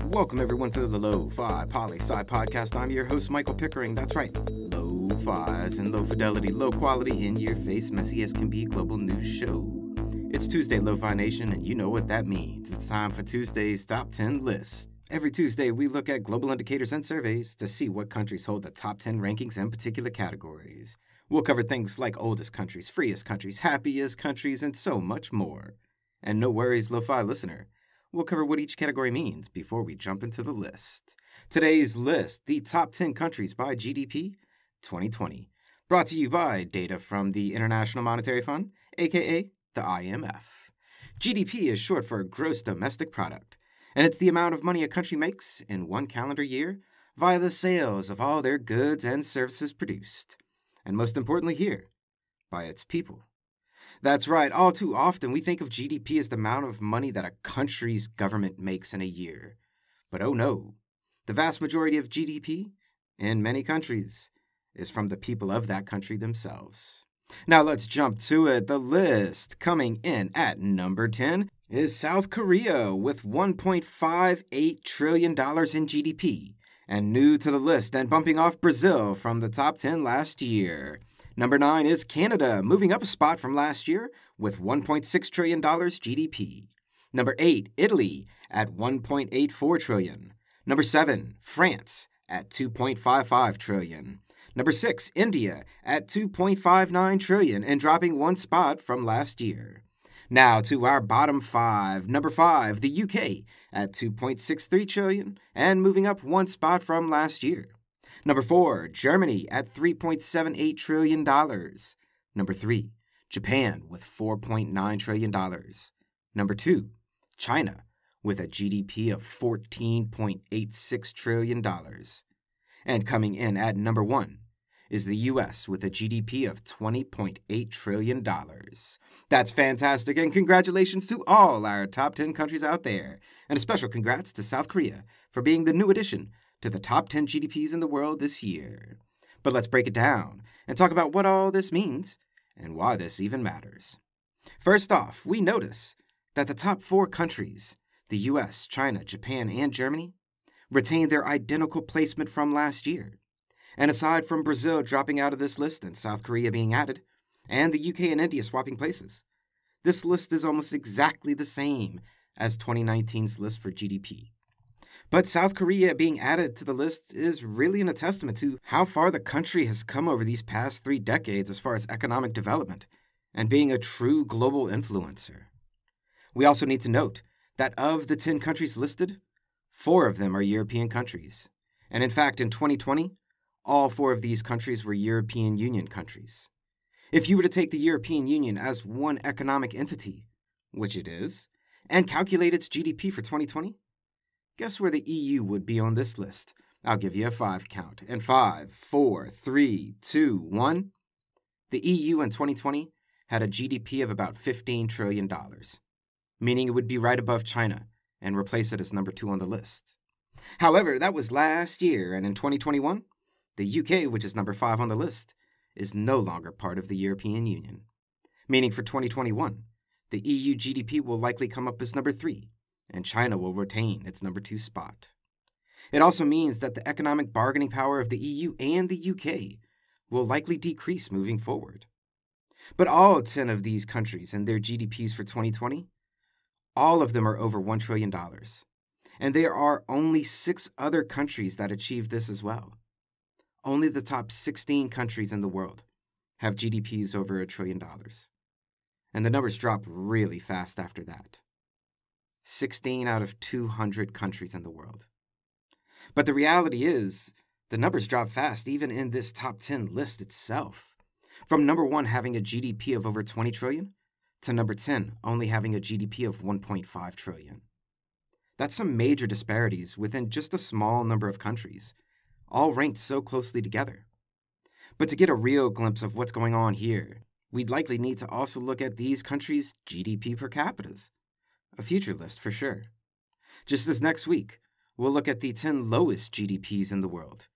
Welcome everyone to the Lofi Poli Sci podcast. I'm your host, Michael Pickering. That's right, Lo-Fi as in low fidelity, low quality, in-your-face, messy as can be global news show. It's Tuesday, Lo-Fi Nation, and you know what that means. It's time for Tuesday's Top 10 list. Every Tuesday, we look at global indicators and surveys to see what countries hold the top 10 rankings in particular categories. We'll cover things like oldest countries, freest countries, happiest countries, and so much more. And no worries, Lo-Fi listener. We'll cover what each category means before we jump into the list. Today's list, the top 10 countries by GDP 2020. Brought to you by data from the International Monetary Fund, aka the IMF. GDP is short for Gross Domestic Product, and it's the amount of money a country makes in one calendar year via the sales of all their goods and services produced. And most importantly here, by its people. That's right, all too often we think of GDP as the amount of money that a country's government makes in a year. But oh no, the vast majority of GDP, in many countries, is from the people of that country themselves. Now let's jump to it. The list coming in at number 10 is South Korea with $1.58 trillion in GDP. And new to the list and bumping off Brazil from the top 10 last year. Number 9 is Canada, moving up a spot from last year with $1.6 trillion GDP. Number 8, Italy at $1.84 trillion. Number 7, France at $2.55 trillion. Number 6, India at $2.59 trillion and dropping one spot from last year. Now to our bottom 5. Number 5, the UK at $2.63 trillion and moving up one spot from last year. Number 4, Germany at $3.78 trillion. Number 3, Japan with $4.9 trillion. Number 2, China with a GDP of $14.86 trillion. And coming in at number 1 is the U.S. with a GDP of $20.8 trillion. That's fantastic, and congratulations to all our top 10 countries out there. And a special congrats to South Korea for being the new addition to the top 10 GDPs in the world this year. But let's break it down and talk about what all this means and why this even matters. First off, we notice that the top 4 countries, the US, China, Japan, and Germany, retain their identical placement from last year. And aside from Brazil dropping out of this list and South Korea being added, and the UK and India swapping places, this list is almost exactly the same as 2019's list for GDP. But South Korea being added to the list is really a testament to how far the country has come over these past 3 decades as far as economic development and being a true global influencer. We also need to note that of the 10 countries listed, 4 of them are European countries. And in fact, in 2020, all 4 of these countries were European Union countries. If you were to take the European Union as one economic entity, which it is, and calculate its GDP for 2020, guess where the EU would be on this list? I'll give you a 5 count. And 5, 4, 3, 2, 1. The EU in 2020 had a GDP of about $15 trillion, meaning it would be right above China and replace it as number 2 on the list. However, that was last year, and in 2021, the UK, which is number 5 on the list, is no longer part of the European Union, meaning for 2021, the EU GDP will likely come up as number 3, and China will retain its number 2 spot. It also means that the economic bargaining power of the EU and the UK will likely decrease moving forward. But all 10 of these countries and their GDPs for 2020, all of them are over $1 trillion. And there are only 6 other countries that achieved this as well. Only the top 16 countries in the world have GDPs over $1 trillion. And the numbers drop really fast after that. 16 out of 200 countries in the world. But the reality is, the numbers drop fast even in this top 10 list itself. From number 1 having a GDP of over 20 trillion to number 10 only having a GDP of 1.5 trillion. That's some major disparities within just a small number of countries, all ranked so closely together. But to get a real glimpse of what's going on here, we'd likely need to also look at these countries' GDP per capitas. A future list for sure. Just this next week, we'll look at the 10 lowest GDPs in the world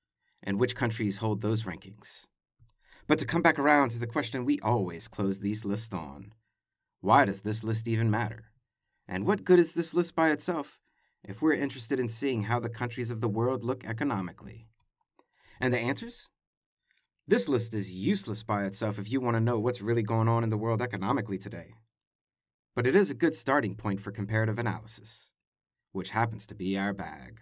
and which countries hold those rankings. But to come back around to the question we always close these lists on, why does this list even matter? And what good is this list by itself if we're interested in seeing how the countries of the world look economically. And the answers? This list is useless by itself if you want to know what's really going on in the world economically today. But it is a good starting point for comparative analysis, which happens to be our bag.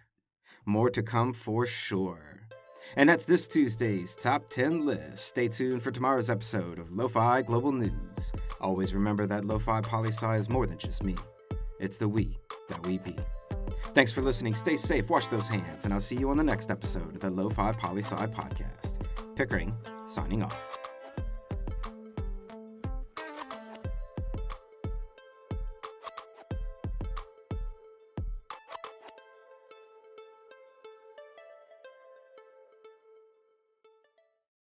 More to come for sure. And that's this Tuesday's Top 10 list. Stay tuned for tomorrow's episode of Lo-Fi Global News. Always remember that Lofi Poli Sci is more than just me. It's the we that we be. Thanks for listening. Stay safe, wash those hands, and I'll see you on the next episode of the Lofi Poli Sci podcast. Pickering, signing off.